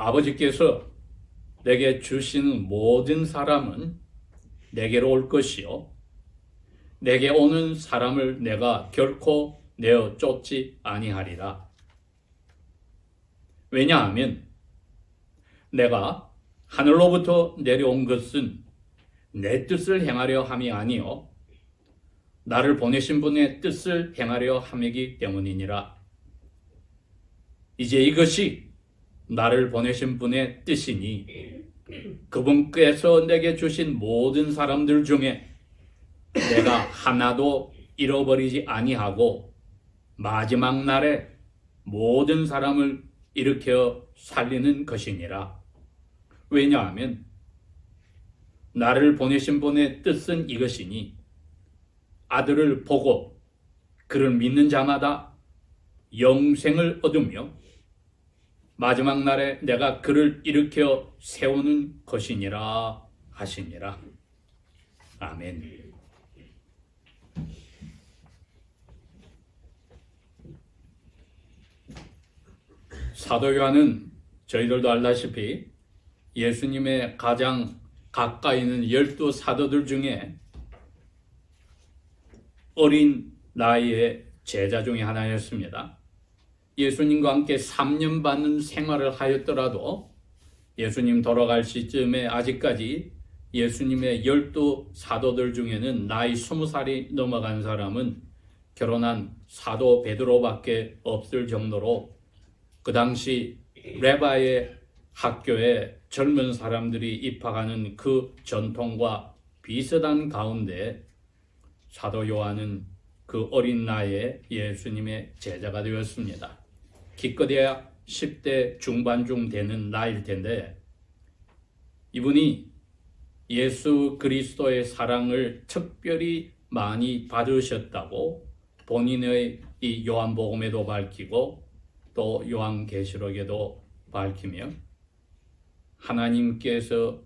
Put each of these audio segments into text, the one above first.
아버지께서 내게 주시는 모든 사람은 내게로 올 것이요 내게 오는 사람을 내가 결코 내어 쫓지 아니하리라. 왜냐하면 내가 하늘로부터 내려온 것은 내 뜻을 행하려 함이 아니요 나를 보내신 분의 뜻을 행하려 함이기 때문이니라. 이제 이것이 나를 보내신 분의 뜻이니 그분께서 내게 주신 모든 사람들 중에 내가 하나도 잃어버리지 아니하고 마지막 날에 모든 사람을 일으켜 살리는 것이니라. 왜냐하면 나를 보내신 분의 뜻은 이것이니 아들을 보고 그를 믿는 자마다 영생을 얻으며 마지막 날에 내가 그를 일으켜 세우는 것이니라 하시니라. 아멘. 사도 요한은 저희들도 알다시피 예수님의 가장 가까이 있는 12사도들 중에 어린 나이의 제자 중에 하나였습니다. 예수님과 함께 3년 반 생활을 하였더라도 예수님 돌아갈 시점에 아직까지 예수님의 12사도들 중에는 나이 20살이 넘어간 사람은 결혼한 사도 베드로밖에 없을 정도로 그 당시 레바의 학교에 젊은 사람들이 입학하는 그 전통과 비슷한 가운데 사도 요한은 그 어린 나이에 예수님의 제자가 되었습니다. 기껏해야 10대 중반쯤 되는 나이일 텐데 이분이 예수 그리스도의 사랑을 특별히 많이 받으셨다고 본인의 이 요한복음에도 밝히고 또 요한계시록에도 밝히며 하나님께서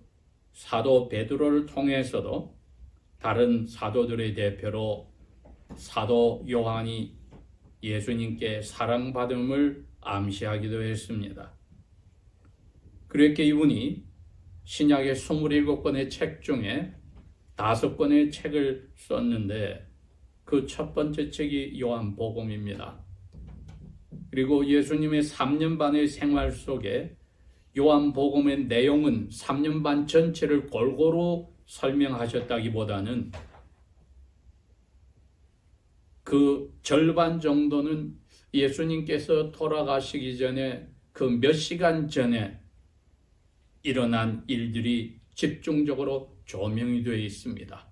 사도 베드로를 통해서도 다른 사도들의 대표로 사도 요한이 예수님께 사랑받음을 암시하기도 했습니다. 그렇게 이분이 신약의 27권의 책 중에 5권의 책을 썼는데 그 첫 번째 책이 요한복음입니다. 그리고 예수님의 3년 반의 생활 속에 요한복음의 내용은 3년 반 전체를 골고루 설명하셨다기보다는 그 절반 정도는 예수님께서 돌아가시기 전에 그 몇 시간 전에 일어난 일들이 집중적으로 조명이 되어 있습니다.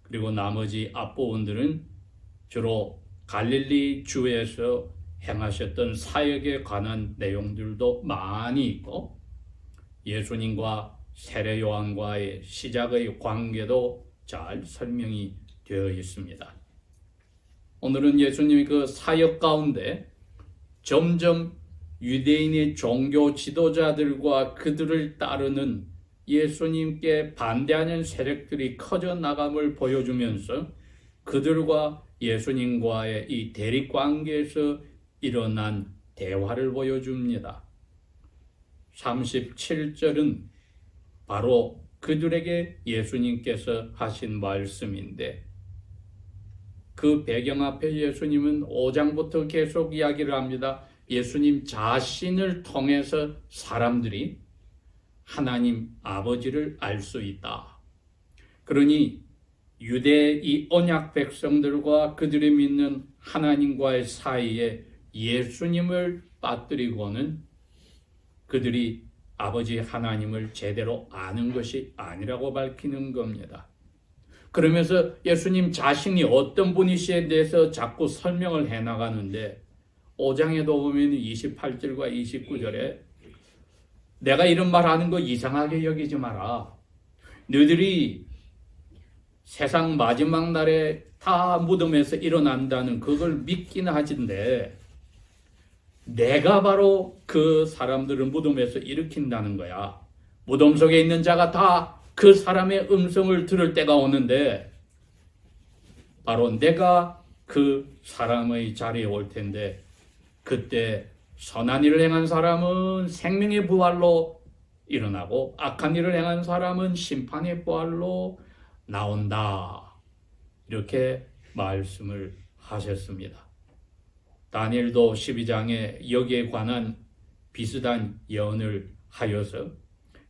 그리고 나머지 앞부분들은 주로 갈릴리 주에서 행하셨던 사역에 관한 내용들도 많이 있고 예수님과 세례 요한과의 시작의 관계도 잘 설명이 되어 있습니다. 오늘은 예수님이 그 사역 가운데 점점 유대인의 종교 지도자들과 그들을 따르는 예수님께 반대하는 세력들이 커져 나감을 보여주면서 그들과 예수님과의 이 대립관계에서 일어난 대화를 보여줍니다. 37절은 바로 그들에게 예수님께서 하신 말씀인데 그 배경 앞에 예수님은 5장부터 계속 이야기를 합니다. 예수님 자신을 통해서 사람들이 하나님 아버지를 알 수 있다. 그러니 유대 이 언약 백성들과 그들이 믿는 하나님과의 사이에 예수님을 빠뜨리고는 그들이 아버지 하나님을 제대로 아는 것이 아니라고 밝히는 겁니다. 그러면서 예수님 자신이 어떤 분이시에 대해서 자꾸 설명을 해나가는데 5장에도 보면 28절과 29절에 내가 이런 말 하는 거 이상하게 여기지 마라. 너희들이 세상 마지막 날에 다 무덤에서 일어난다는 그걸 믿기는 하진데 내가 바로 그 사람들을 무덤에서 일으킨다는 거야. 무덤 속에 있는 자가 다 그 사람의 음성을 들을 때가 오는데 바로 내가 그 사람의 자리에 올 텐데 그때 선한 일을 행한 사람은 생명의 부활로 일어나고 악한 일을 행한 사람은 심판의 부활로 나온다. 이렇게 말씀을 하셨습니다. 다니엘도 12장에 여기에 관한 비슷한 예언을 하여서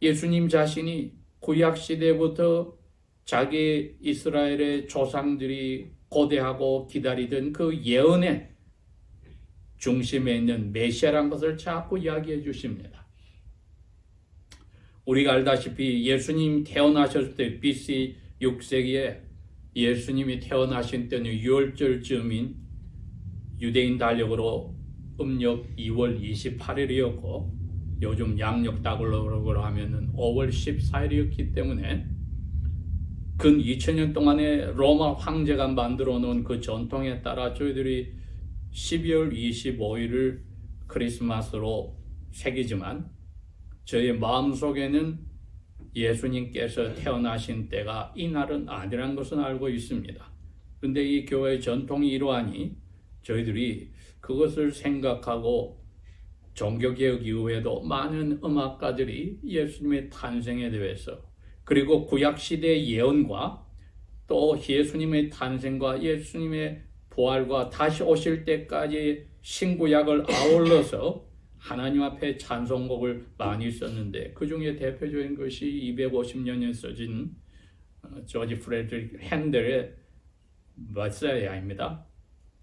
예수님 자신이 구약시대부터 자기 이스라엘의 조상들이 고대하고 기다리던 그 예언의 중심에 있는 메시아란 것을 자꾸 이야기해 주십니다. 우리가 알다시피 예수님 태어나셨을 때 BC 6세기에 예수님이 태어나신 때는 6월절쯤인 유대인 달력으로 음력 2월 28일이었고 요즘 양력 달력으로 하면은 5월 14일이었기 때문에 근 2000년 동안에 로마 황제가 만들어 놓은 그 전통에 따라 저희들이 12월 25일을 크리스마스로 새기지만 저희 마음속에는 예수님께서 태어나신 때가 이날은 아니라는 것은 알고 있습니다. 그런데 이 교회의 전통이 이러하니 저희들이 그것을 생각하고 종교개혁 이후에도 많은 음악가들이 예수님의 탄생에 대해서 그리고 구약시대의 예언과 또 예수님의 탄생과 예수님의 부활과 다시 오실 때까지 신구약을 아울러서 하나님 앞에 찬송곡을 많이 썼는데 그 중에 대표적인 것이 250년에 써진 조지 프레드릭 핸델의 메사야입니다.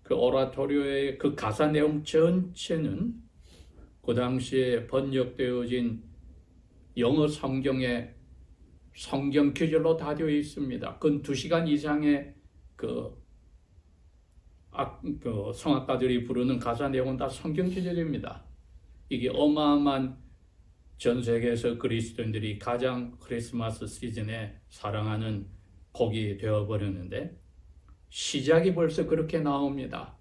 그 오라토리오의 그 가사 내용 전체는 그 당시에 번역되어진 영어 성경에 성경 구절로 다 되어 있습니다. 그건 2시간 이상의 그 성악가들이 부르는 가사 내용은 다 성경 구절입니다. 이게 어마어마한 전 세계에서 그리스도인들이 가장 크리스마스 시즌에 사랑하는 곡이 되어버렸는데 시작이 벌써 그렇게 나옵니다.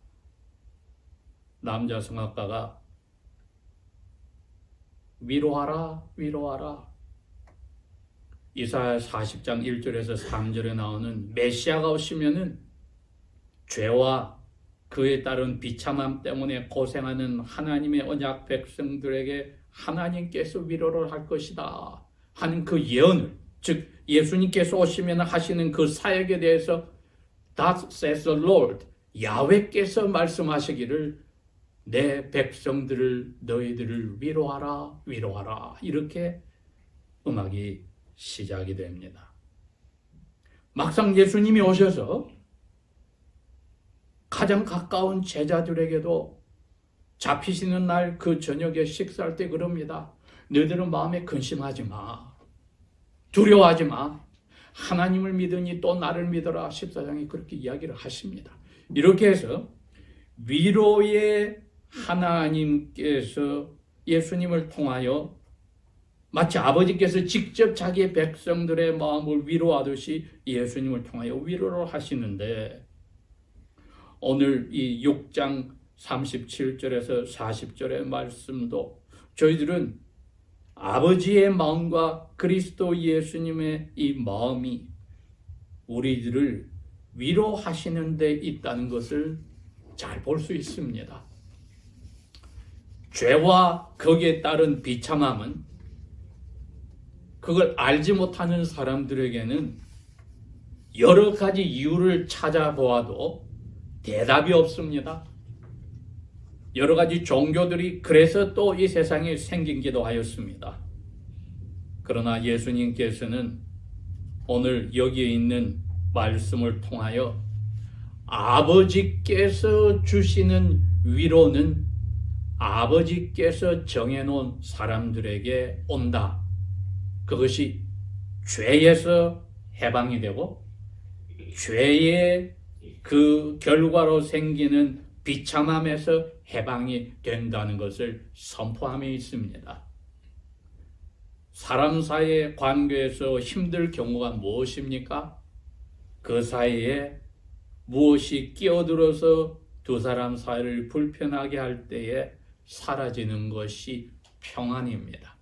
남자 성악가가 위로하라 위로하라 이사야 40장 1절에서 3절에 나오는 메시아가 오시면은 죄와 그에 따른 비참함 때문에 고생하는 하나님의 언약 백성들에게 하나님께서 위로를 할 것이다 하는 그 예언을, 즉 예수님께서 오시면 하시는 그 사역에 대해서 Thus says the Lord, 야훼께서 말씀하시기를 내 백성들을 너희들을 위로하라 위로하라 이렇게 음악이 시작이 됩니다. 막상 예수님이 오셔서 가장 가까운 제자들에게도 잡히시는 날 그 저녁에 식사할 때 그럽니다. 너희들은 마음에 근심하지 마. 두려워하지 마. 하나님을 믿으니 또 나를 믿어라. 14장에 그렇게 이야기를 하십니다. 이렇게 해서 위로의 하나님께서 예수님을 통하여 마치 아버지께서 직접 자기의 백성들의 마음을 위로하듯이 예수님을 통하여 위로를 하시는데 오늘 이 6장 37절에서 40절의 말씀도 저희들은 아버지의 마음과 그리스도 예수님의 이 마음이 우리들을 위로하시는 데 있다는 것을 잘 볼 수 있습니다. 죄와 거기에 따른 비참함은 그걸 알지 못하는 사람들에게는 여러 가지 이유를 찾아보아도 대답이 없습니다. 여러 가지 종교들이 그래서 또 이 세상에 생긴기도 하였습니다. 그러나 예수님께서는 오늘 여기에 있는 말씀을 통하여 아버지께서 주시는 위로는 아버지께서 정해놓은 사람들에게 온다. 그것이 죄에서 해방이 되고 죄의 그 결과로 생기는 비참함에서 해방이 된다는 것을 선포함에 있습니다. 사람 사이의 관계에서 힘들 경우가 무엇입니까? 그 사이에 무엇이 끼어들어서 두 사람 사이를 불편하게 할 때에 사라지는 것이 평안입니다.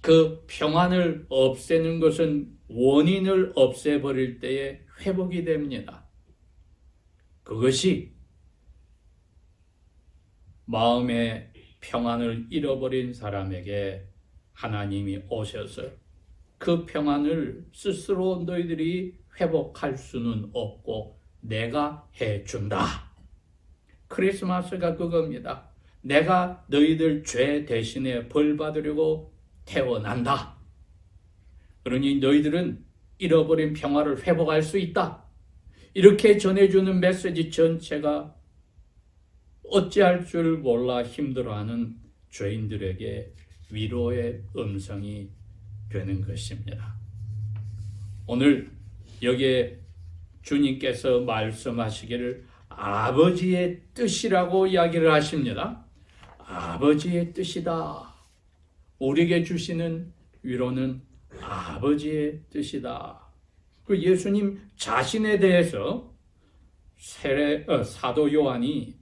그 평안을 없애는 것은 원인을 없애버릴 때에 회복이 됩니다. 그것이 마음의 평안을 잃어버린 사람에게 하나님이 오셔서 그 평안을 스스로 너희들이 회복할 수는 없고 내가 해준다. 크리스마스가 그겁니다. 내가 너희들 죄 대신에 벌 받으려고 태어난다. 그러니 너희들은 잃어버린 평화를 회복할 수 있다. 이렇게 전해주는 메시지 전체가 어찌할 줄 몰라 힘들어하는 죄인들에게 위로의 음성이 되는 것입니다. 오늘 여기에 주님께서 말씀하시기를 아버지의 뜻이라고 이야기를 하십니다. 아버지의 뜻이다. 우리에게 주시는 위로는 아버지의 뜻이다. 그 예수님 자신에 대해서 사도 요한이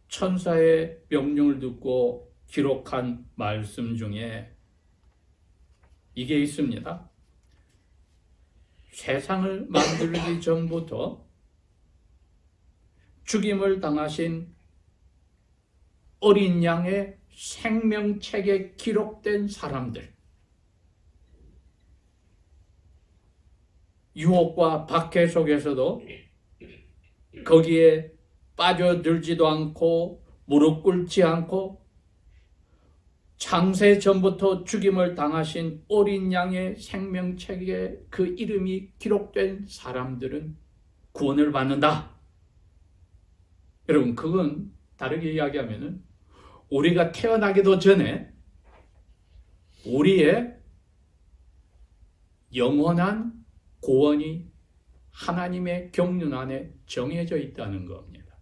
천사의 명령을 듣고 기록한 말씀 중에 이게 있습니다. 세상을 만들기 전부터 죽임을 당하신 어린 양의 생명책에 기록된 사람들, 유혹과 박해 속에서도 거기에 빠져들지도 않고 무릎 꿇지 않고 창세 전부터 죽임을 당하신 어린 양의 생명책에 그 이름이 기록된 사람들은 구원을 받는다. 여러분, 그건 다르게 이야기하면은 우리가 태어나기도 전에 우리의 영원한 구원이 하나님의 경륜 안에 정해져 있다는 겁니다.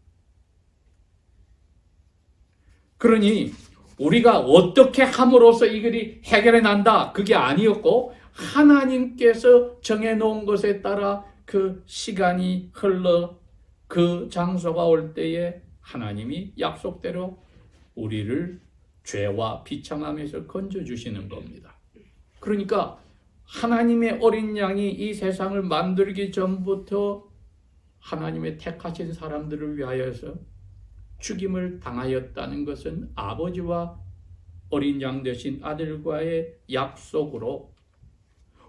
그러니 우리가 어떻게 함으로써 이 일이 해결해 난다, 그게 아니었고 하나님께서 정해놓은 것에 따라 그 시간이 흘러 그 장소가 올 때에 하나님이 약속대로 우리를 죄와 비참함에서 건져주시는 겁니다. 그러니까 하나님의 어린 양이 이 세상을 만들기 전부터 하나님의 택하신 사람들을 위하여서 죽임을 당하였다는 것은 아버지와 어린 양 되신 아들과의 약속으로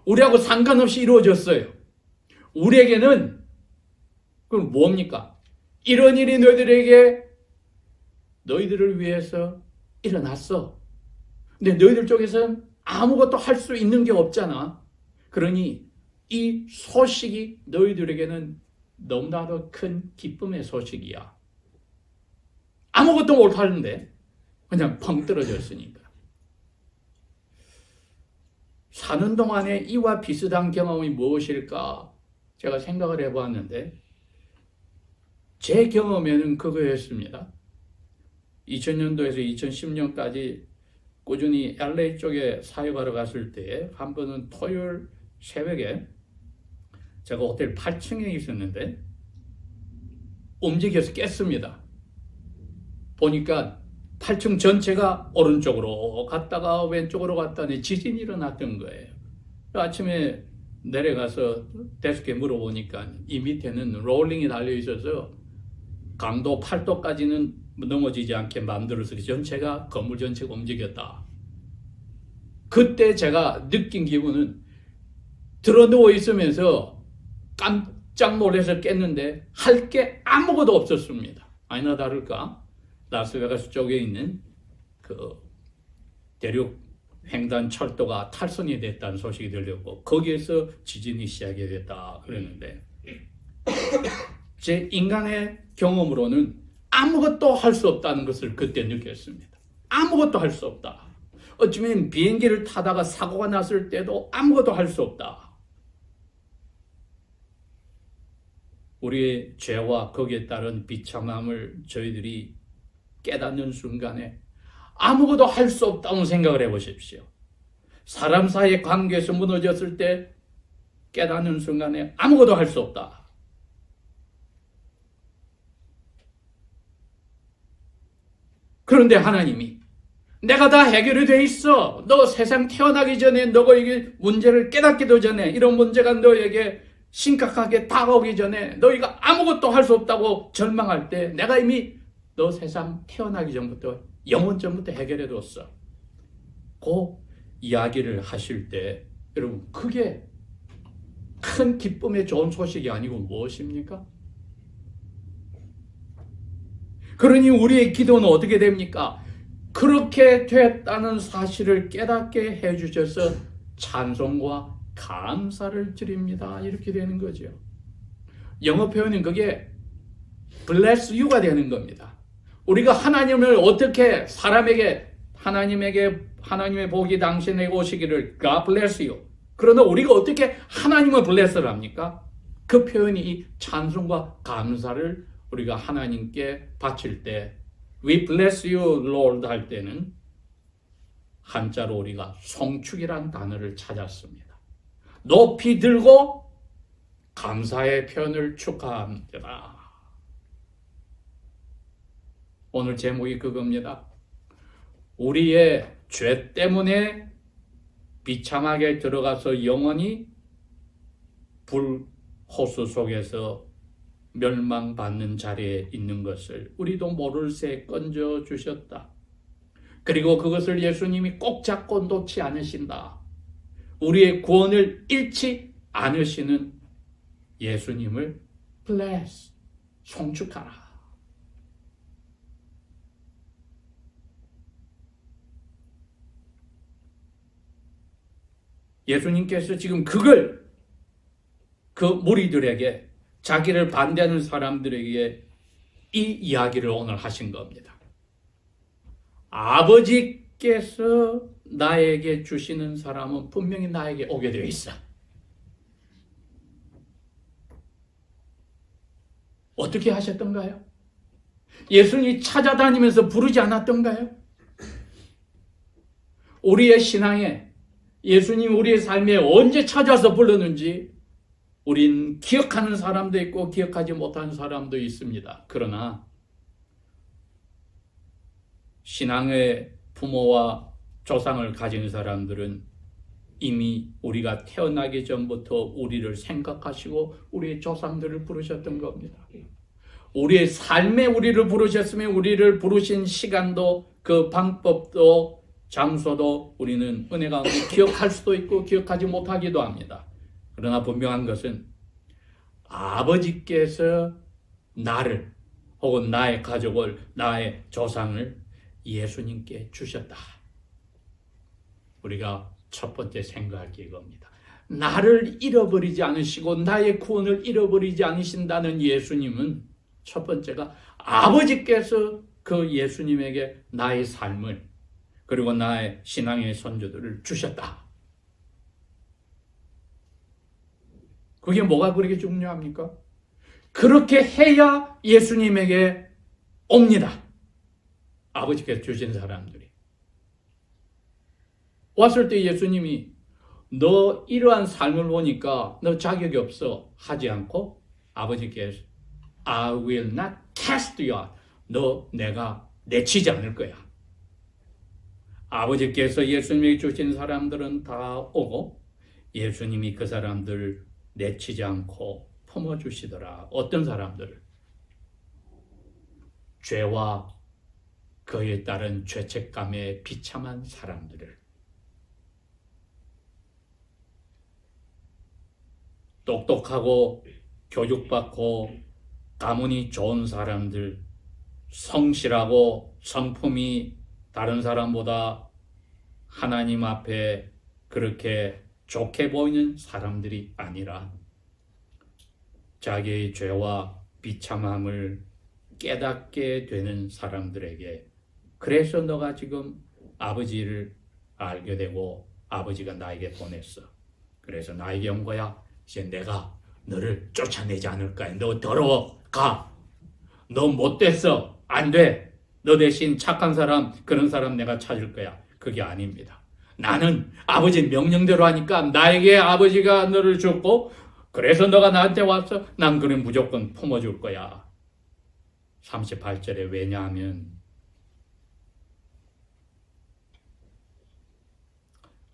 우리하고 상관없이 이루어졌어요. 우리에게는 그럼 뭡니까? 이런 일이 너희들을 위해서 일어났어. 근데 너희들 쪽에서는 아무것도 할 수 있는 게 없잖아. 그러니 이 소식이 너희들에게는 너무나도 큰 기쁨의 소식이야. 아무것도 못하는데 그냥 펑 떨어졌으니까. 사는 동안에 이와 비슷한 경험이 무엇일까? 제가 생각을 해보았는데 제 경험에는 그거였습니다. 2000년도에서 2010년까지 꾸준히 LA 쪽에 사역하러 갔을 때 한 번은 토요일 새벽에 제가 호텔 8층에 있었는데 움직여서 깼습니다. 보니까 8층 전체가 오른쪽으로 갔다가 왼쪽으로 갔다니 지진이 일어났던 거예요. 아침에 내려가서 데스크에 물어보니까 이 밑에는 롤링이 달려 있어서 강도 8도까지는 넘어지지 않게 만들어서 전체가 건물 전체가 움직였다. 그때 제가 느낀 기분은 들어 누워 있으면서 깜짝 놀라서 깼는데 할 게 아무것도 없었습니다. 아니나 다를까 라스베가스 쪽에 있는 그 대륙 횡단 철도가 탈선이 됐다는 소식이 들렸고 거기에서 지진이 시작이 됐다 그랬는데 제 인간의 경험으로는 아무것도 할 수 없다는 것을 그때 느꼈습니다. 아무것도 할 수 없다. 어쩌면 비행기를 타다가 사고가 났을 때도 아무것도 할 수 없다. 우리의 죄와 거기에 따른 비참함을 저희들이 깨닫는 순간에 아무것도 할 수 없다는 생각을 해보십시오. 사람 사이의 관계에서 무너졌을 때 깨닫는 순간에 아무것도 할 수 없다. 그런데 하나님이 내가 다 해결이 돼 있어. 너 세상 태어나기 전에 너가 이게 문제를 깨닫기도 전에 이런 문제가 너에게 심각하게 다가오기 전에 너희가 아무것도 할 수 없다고 절망할 때 내가 이미 너 세상 태어나기 전부터 영원 전부터 해결해 뒀어. 그 이야기를 하실 때 여러분 그게 큰 기쁨의 좋은 소식이 아니고 무엇입니까? 그러니 우리의 기도는 어떻게 됩니까? 그렇게 됐다는 사실을 깨닫게 해주셔서 찬송과 감사를 드립니다. 이렇게 되는 거죠. 영어 표현은 그게 bless you가 되는 겁니다. 우리가 하나님을 어떻게 사람에게 하나님의 복이 당신에게 오시기를 God bless you. 그러나 우리가 어떻게 하나님을 bless를 합니까? 그 표현이 이 찬송과 감사를 우리가 하나님께 바칠 때 We bless you, Lord 할 때는 한자로 우리가 송축이란 단어를 찾았습니다. 높이 들고 감사의 표현을 축하합니다. 오늘 제목이 그겁니다. 우리의 죄 때문에 비참하게 들어가서 영원히 불호수 속에서 멸망받는 자리에 있는 것을 우리도 모를 새 건져 주셨다. 그리고 그것을 예수님이 꼭 잡고 놓지 않으신다. 우리의 구원을 잃지 않으시는 예수님을 bless, 송축하라. 예수님께서 지금 그걸 그 무리들에게 자기를 반대하는 사람들에게 이 이야기를 오늘 하신 겁니다. 아버지께서 나에게 주시는 사람은 분명히 나에게 오게 되어 있어. 어떻게 하셨던가요? 예수님이 찾아다니면서 부르지 않았던가요? 우리의 신앙에 예수님 우리의 삶에 언제 찾아서 불렀는지 우린 기억하는 사람도 있고 기억하지 못하는 사람도 있습니다. 그러나 신앙의 부모와 조상을 가진 사람들은 이미 우리가 태어나기 전부터 우리를 생각하시고 우리의 조상들을 부르셨던 겁니다. 우리의 삶에 우리를 부르셨으면 우리를 부르신 시간도 그 방법도 장소도 우리는 은혜 가운데 기억할 수도 있고 기억하지 못하기도 합니다. 그러나 분명한 것은 아버지께서 나를 혹은 나의 가족을 나의 조상을 예수님께 주셨다. 우리가 첫 번째 생각할 게 이겁니다. 나를 잃어버리지 않으시고 나의 구원을 잃어버리지 않으신다는 예수님은 첫 번째가 아버지께서 그 예수님에게 나의 삶을 그리고 나의 신앙의 선조들을 주셨다. 그게 뭐가 그렇게 중요합니까? 그렇게 해야 예수님에게 옵니다. 아버지께서 주신 사람들이. 왔을 때 예수님이 너 이러한 삶을 보니까 너 자격이 없어 하지 않고 아버지께서 I will not cast you out. 너 내가 내치지 않을 거야. 아버지께서 예수님이 주신 사람들은 다 오고 예수님이 그 사람들 내치지 않고 품어주시더라. 어떤 사람들? 죄와 그에 따른 죄책감에 비참한 사람들을, 똑똑하고 교육받고 가문이 좋은 사람들, 성실하고 성품이 다른 사람보다 하나님 앞에 그렇게 좋게 보이는 사람들이 아니라 자기의 죄와 비참함을 깨닫게 되는 사람들에게, 그래서 너가 지금 아버지를 알게 되고 아버지가 나에게 보냈어. 그래서 나에게 온 거야. 이제 내가 너를 쫓아내지 않을 거야. 너 더러워. 가. 너 못됐어. 안 돼. 너 대신 착한 사람, 그런 사람 내가 찾을 거야. 그게 아닙니다. 나는 아버지 명령대로 하니까 나에게 아버지가 너를 줬고 그래서 너가 나한테 왔어. 난 그래 무조건 품어줄 거야. 38절에 왜냐하면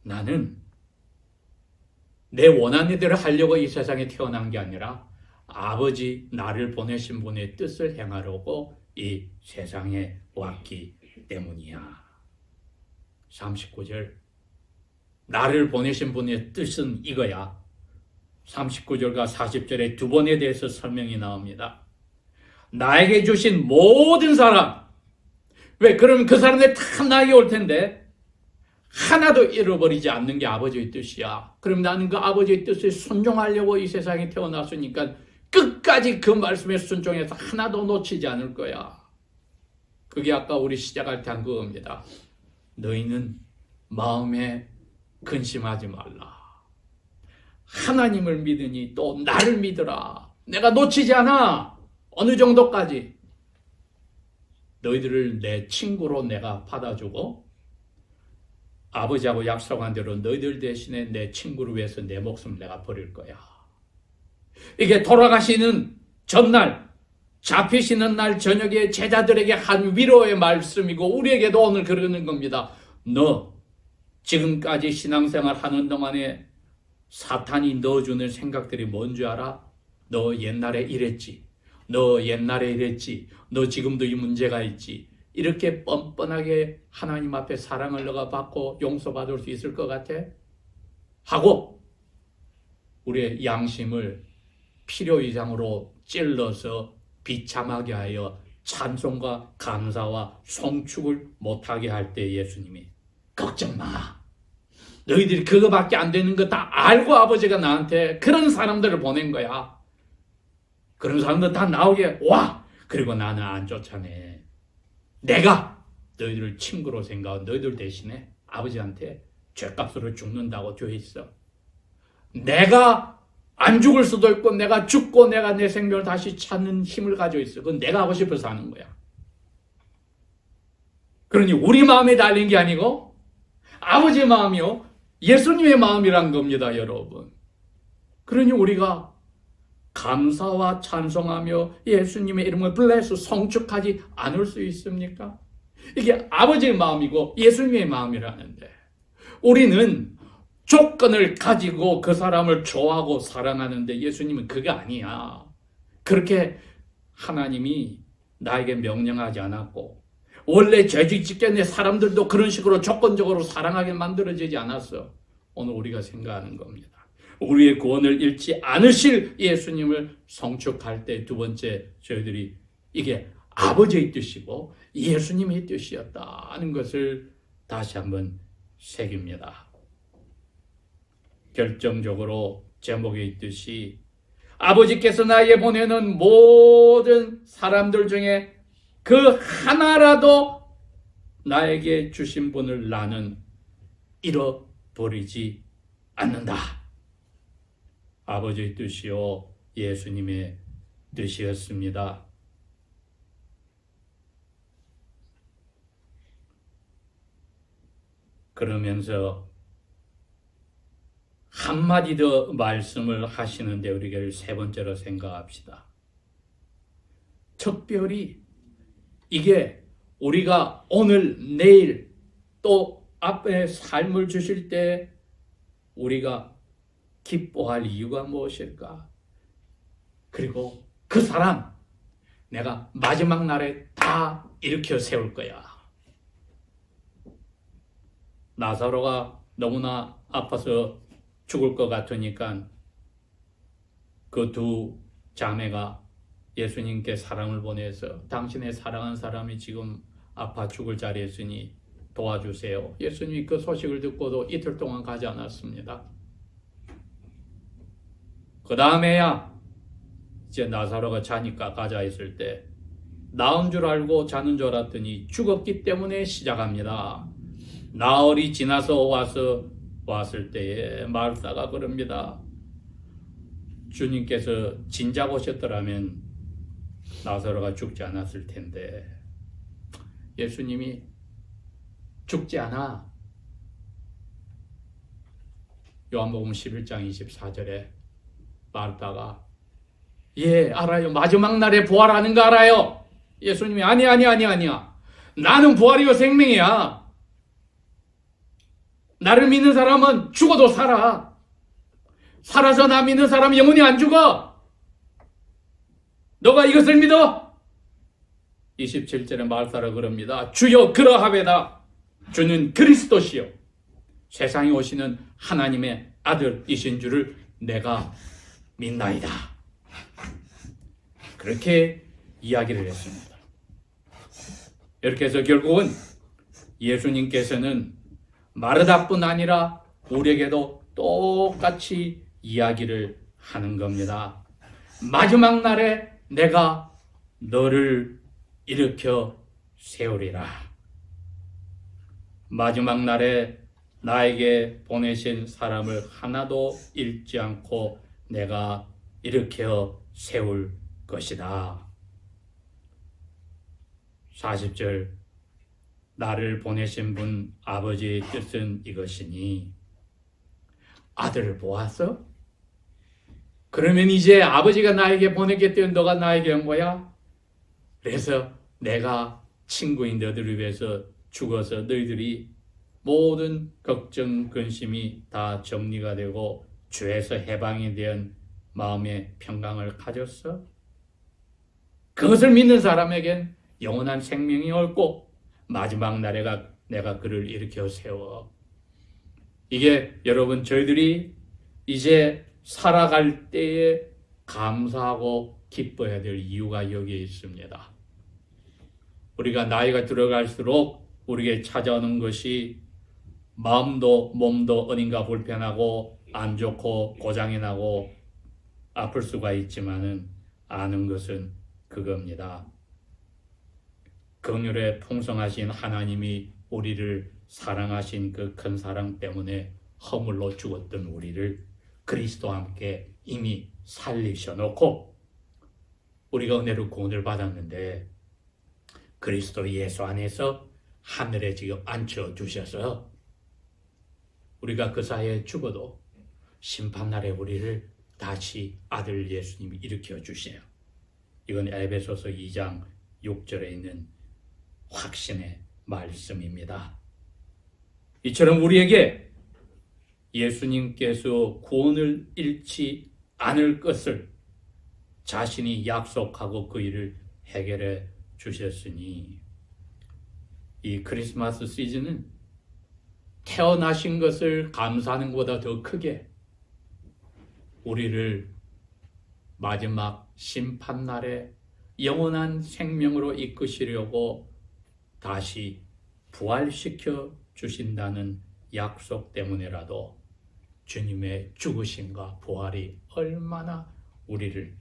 나는 내 원하는 대로 하려고 이 세상에 태어난 게 아니라 아버지 나를 보내신 분의 뜻을 행하려고 이 세상에 왔기 때문이야. 39절. 나를 보내신 분의 뜻은 이거야. 39절과 40절에 두 번에 대해서 설명이 나옵니다. 나에게 주신 모든 사람. 왜? 그러면 그 사람들 다 나에게 올 텐데 하나도 잃어버리지 않는 게 아버지의 뜻이야. 그럼 나는 그 아버지의 뜻에 순종하려고 이 세상에 태어났으니까 끝까지 그 말씀에 순종해서 하나도 놓치지 않을 거야. 그게 아까 우리 시작할 때 한 그겁니다. 너희는 마음에 근심하지 말라. 하나님을 믿으니 또 나를 믿으라. 내가 놓치지 않아. 어느 정도까지? 너희들을 내 친구로 내가 받아주고 아버지하고 약속한 대로 너희들 대신에 내 친구를 위해서 내 목숨을 내가 버릴 거야. 이게 돌아가시는 전날, 잡히시는 날 저녁에 제자들에게 한 위로의 말씀이고 우리에게도 오늘 그러는 겁니다. 너 지금까지 신앙생활 하는 동안에 사탄이 넣어주는 생각들이 뭔지 알아? 너 옛날에 이랬지. 너 옛날에 이랬지. 너 지금도 이 문제가 있지. 이렇게 뻔뻔하게 하나님 앞에 사랑을 너가 받고 용서받을 수 있을 것 같아? 하고 우리의 양심을 필요 이상으로 찔러서 비참하게 하여 찬송과 감사와 송축을 못하게 할 때 예수님이 걱정 마. 너희들이 그거밖에 안 되는 거 다 알고 아버지가 나한테 그런 사람들을 보낸 거야. 그런 사람들 다 나오게 와. 그리고 나는 안 쫓아내. 내가 너희들을 친구로 생각하고 너희들 대신에 아버지한테 죗값으로 죽는다고 되어 있어. 내가 안 죽을 수도 있고 내가 죽고 내가 내 생명을 다시 찾는 힘을 가지고 있어. 그건 내가 하고 싶어서 하는 거야. 그러니 우리 마음에 달린 게 아니고 아버지의 마음이요. 예수님의 마음이란 겁니다, 여러분. 그러니 우리가 감사와 찬송하며 예수님의 이름을 블레스 성축하지 않을 수 있습니까? 이게 아버지의 마음이고 예수님의 마음이라는데 우리는 조건을 가지고 그 사람을 좋아하고 사랑하는데 예수님은 그게 아니야. 그렇게 하나님이 나에게 명령하지 않았고 원래 죄짓기 직전에 사람들도 그런 식으로 조건적으로 사랑하게 만들어지지 않았어. 오늘 우리가 생각하는 겁니다. 우리의 구원을 잃지 않으실 예수님을 성축할 때 두 번째 저희들이 이게 아버지의 뜻이고 예수님의 뜻이었다는 것을 다시 한번 새깁니다. 결정적으로 제목에 있듯이 아버지께서 나에게 보내는 모든 사람들 중에 그 하나라도 나에게 주신 분을 나는 잃어버리지 않는다. 아버지의 뜻이요 예수님의 뜻이었습니다. 그러면서 한마디 더 말씀을 하시는데 우리가 세 번째로 생각합시다. 특별히 이게 우리가 오늘 내일 또 앞에 삶을 주실 때 우리가 기뻐할 이유가 무엇일까? 그리고 그 사람 내가 마지막 날에 다 일으켜 세울 거야. 나사로가 너무나 아파서 죽을 것 같으니까 그 두 자매가 예수님께 사랑을 보내서 당신의 사랑한 사람이 지금 아파 죽을 자리에 있으니 도와주세요. 예수님이 그 소식을 듣고도 이틀 동안 가지 않았습니다. 그 다음에야 이제 나사로가 자니까 가자 했을 때 나은 줄 알고 자는 줄 알았더니 죽었기 때문에 시작합니다. 나흘이 지나서 왔을 때에 마르다가 그럽니다. 주님께서 진작 오셨더라면 나사로가 죽지 않았을 텐데 예수님이 죽지 않아. 요한복음 11장 24절에 마르다가 예 알아요. 마지막 날에 부활하는 거 알아요. 예수님이 아니야. 나는 부활이요 생명이야. 나를 믿는 사람은 죽어도 살아. 살아서 나 믿는 사람은 영원히 안 죽어. 너가 이것을 믿어? 27절에 말하라 그럽니다. 주여 그러하외다. 주는 그리스도시요 세상에 오시는 하나님의 아들이신 줄을 내가 믿나이다. 그렇게 이야기를 했습니다. 이렇게 해서 결국은 예수님께서는 마르다뿐 아니라 우리에게도 똑같이 이야기를 하는 겁니다. 마지막 날에 내가 너를 일으켜 세우리라. 마지막 날에 나에게 보내신 사람을 하나도 잃지 않고 내가 일으켜 세울 것이다. 40절 나를 보내신 분 아버지의 뜻은 이것이니 아들을 보았어? 그러면 이제 아버지가 나에게 보냈기 너가 나에게 온 거야? 그래서 내가 친구인 너희들을 위해서 죽어서 너희들이 모든 걱정, 근심이 다 정리가 되고 죄에서 해방이 된 마음의 평강을 가졌어? 그것을 믿는 사람에겐 영원한 생명이 옳고 마지막 날에 내가 그를 일으켜 세워. 이게 여러분 저희들이 이제 살아갈 때에 감사하고 기뻐해야 될 이유가 여기에 있습니다. 우리가 나이가 들어갈수록 우리에게 찾아오는 것이 마음도 몸도 어딘가 불편하고 안 좋고 고장이 나고 아플 수가 있지만은 아는 것은 그겁니다. 긍휼에 풍성하신 하나님이 우리를 사랑하신 그 큰 사랑 때문에 허물로 죽었던 우리를 그리스도와 함께 이미 살리셔놓고 우리가 은혜로 구원을 받았는데 그리스도 예수 안에서 하늘에 지금 앉혀주셔서 우리가 그 사이에 죽어도 심판날에 우리를 다시 아들 예수님이 일으켜 주세요. 이건 에베소서 2장 6절에 있는 확신의 말씀입니다. 이처럼 우리에게 예수님께서 구원을 잃지 않을 것을 자신이 약속하고 그 일을 해결해 주셨으니 이 크리스마스 시즌은 태어나신 것을 감사하는 것보다 더 크게 우리를 마지막 심판날에 영원한 생명으로 이끄시려고 다시 부활시켜 주신다는 약속 때문에라도 주님의 죽으심과 부활이 얼마나 우리를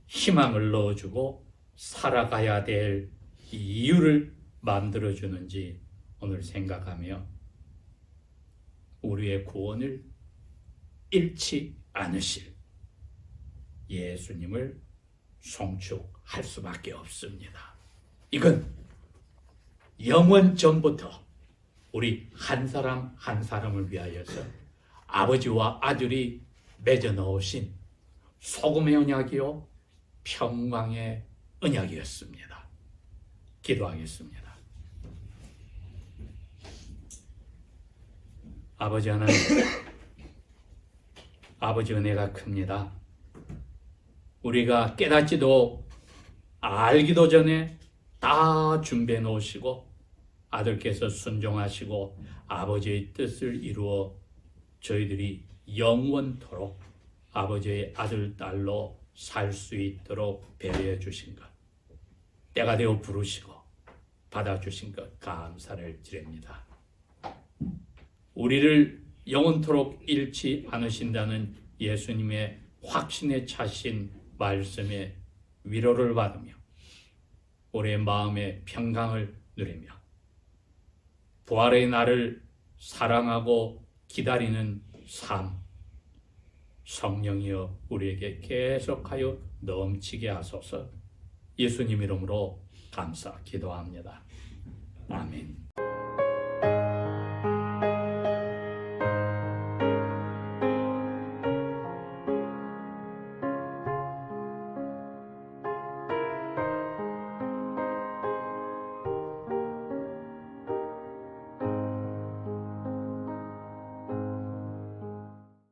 희망을 넣어주고 살아가야 될 이유를 만들어주는지 오늘 생각하며 우리의 구원을 잃지 않으실 예수님을 송축할 수밖에 없습니다. 이건 영원 전부터 우리 한 사람 한 사람을 위하여서 아버지와 아들이 맺어 넣으신 소금의 언약이요 평강의 언약이었습니다. 기도하겠습니다. 아버지 하나님, 아버지 은혜가 큽니다. 우리가 깨닫지도 알기도 전에 다 준비해 놓으시고 아들께서 순종하시고 아버지의 뜻을 이루어 저희들이 영원토록 아버지의 아들, 딸로 살 수 있도록 배려해 주신 것, 때가 되어 부르시고 받아주신 것 감사를 드립니다. 우리를 영원토록 잃지 않으신다는 예수님의 확신에 차신 말씀에 위로를 받으며 우리의 마음의 평강을 누리며 부활의 날을 사랑하고 기다리는 삶, 성령이여 우리에게 계속하여 넘치게 하소서. 예수님 이름으로 감사 기도합니다. 아멘.